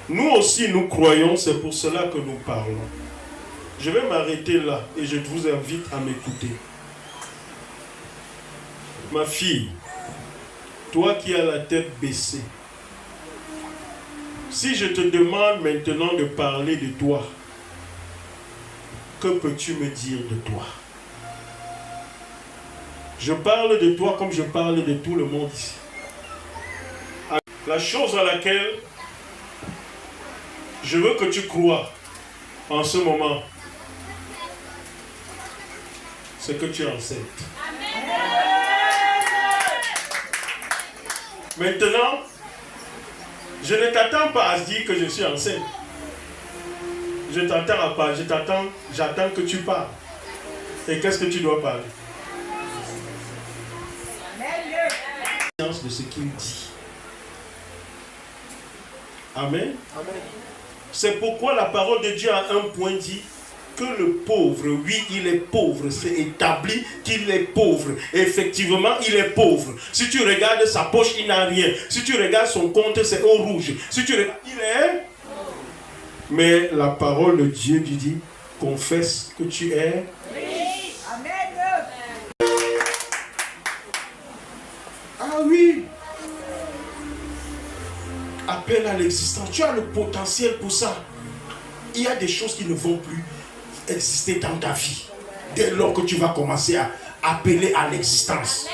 Nous aussi, nous croyons, c'est pour cela que nous parlons. Je vais m'arrêter là et je vous invite à m'écouter. Ma fille, toi qui as la tête baissée, si je te demande maintenant de parler de toi, que peux-tu me dire de toi? Je parle de toi comme je parle de tout le monde ici. La chose à laquelle je veux que tu crois en ce moment, c'est que tu es enceinte. Maintenant, je ne t'attends pas à dire que je suis enceinte. Je t'attends à parler, j'attends que tu parles. Et qu'est-ce que tu dois parler? De ce qu'il dit. Amen. Amen. C'est pourquoi la parole de Dieu à un point dit que le pauvre, oui, il est pauvre. C'est établi qu'il est pauvre. Effectivement, il est pauvre. Si tu regardes sa poche, il n'a rien. Si tu regardes son compte, c'est au rouge. Si tu regardes, il est... Mais la parole de Dieu dit, confesse que tu es... Oui. Amen. Ah oui. Appel à l'existence. Tu as le potentiel pour ça. Il y a des choses qui ne vont plus exister dans ta vie. Dès lors que tu vas commencer à appeler à l'existence.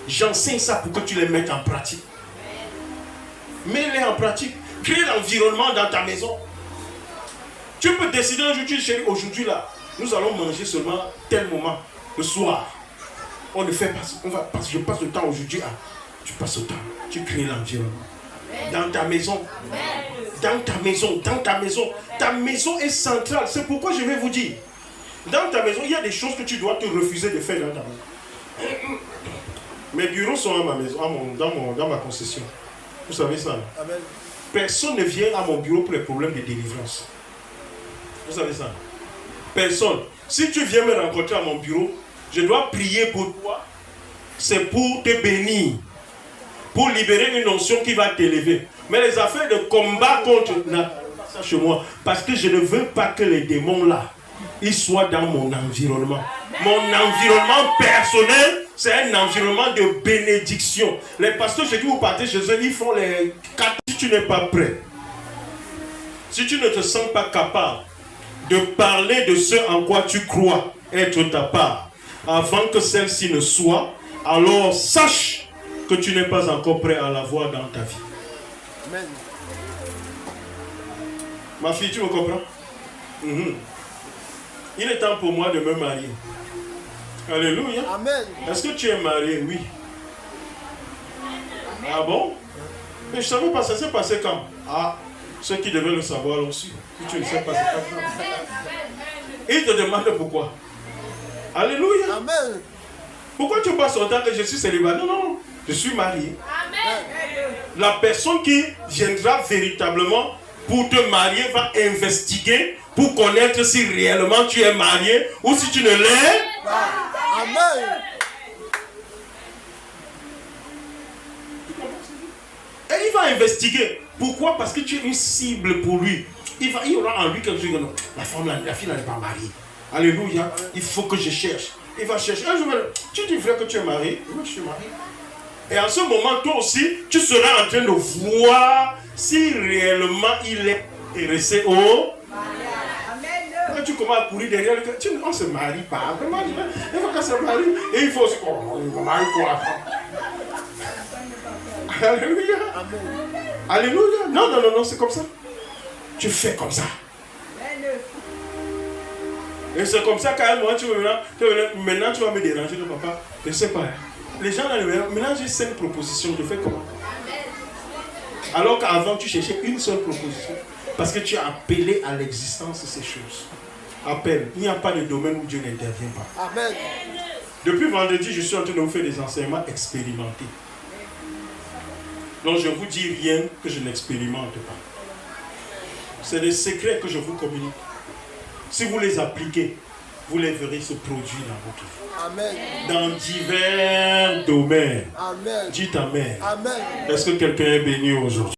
J'enseigne ça pour que tu les mettes en pratique. Mets-les en pratique. Crée l'environnement dans ta maison. Tu peux décider aujourd'hui, chérie, aujourd'hui là, nous allons manger seulement tel moment, le soir. On ne fait pas, je passe le temps aujourd'hui à... Tu passes le temps, tu crées l'environnement. Dans ta maison. Dans ta maison, dans ta maison. Ta maison est centrale. C'est pourquoi je vais vous dire. Dans ta maison, il y a des choses que tu dois te refuser de faire dans ta maison. Mes bureaux sont à ma maison, dans ma concession. Vous savez ça? Amen. Personne ne vient à mon bureau pour les problèmes de délivrance. Vous savez ça? Personne. Si tu viens me rencontrer à mon bureau, je dois prier pour toi. C'est pour te bénir. Pour libérer une onction qui va t'élever. Mais les affaires de combat contre... ça chez moi. Parce que je ne veux pas que les démons là, ils soient dans mon environnement. Mon environnement personnel, c'est un environnement de bénédiction. Les pasteurs, je dis, vous partez chez eux, ils font les 4. Si tu n'es pas prêt, si tu ne te sens pas capable de parler de ce en quoi tu crois être ta part, avant que celle-ci ne soit, alors sache que tu n'es pas encore prêt à la voir dans ta vie. Amen. Ma fille, tu me comprends? Il est temps pour moi de me marier. Alléluia. Amen. Est-ce que tu es marié? Oui. Ah bon? Mais je ne savais pas, ça s'est passé quand? Ah, ceux qui devaient le savoir aussi. Si tu ne sais pas, c'est pas quand. Il te demande pourquoi. Alléluia. Amen. Pourquoi tu passes autant que je suis célibataire? Non, non, je suis marié. Amen. La personne qui viendra véritablement pour te marier va investiguer pour connaître si réellement tu es marié ou si tu ne l'es pas. Amen. Et il va investiguer. Pourquoi? Parce que tu es une cible pour lui. Il y aura en lui quelque chose. La fille n'est pas mariée. Alléluia. Il faut que je cherche. Il va chercher. Un jour, tu dis frère que tu es marié. Oui, je suis marié. Et en ce moment, toi aussi, tu seras en train de voir si réellement il est intéressé au... Quand tu commences à courir derrière, on ne se marie pas. Il faut qu'on se marie. Et il faut aussi... Oh, on se marie quoi? Alléluia. Alléluia. Non, non, non, non, c'est comme ça. Tu fais comme ça. Et c'est comme ça qu'à un moment, maintenant tu vas me déranger de papa. Je ne sais pas. Les gens là, maintenant j'ai 5 propositions, je fais comment? Alors qu'avant tu cherchais une seule proposition. Parce que tu as appelé à l'existence ces choses. Appelle. Il n'y a pas de domaine où Dieu n'intervient pas. Amen. Depuis vendredi, je suis en train de vous faire des enseignements expérimentés. Donc je ne vous dis rien que je n'expérimente pas. C'est des secrets que je vous communique. Si vous les appliquez, vous les verrez se produire dans votre vie. Amen. Dans divers domaines. Amen. Dites Amen. Amen. Est-ce que quelqu'un est béni aujourd'hui?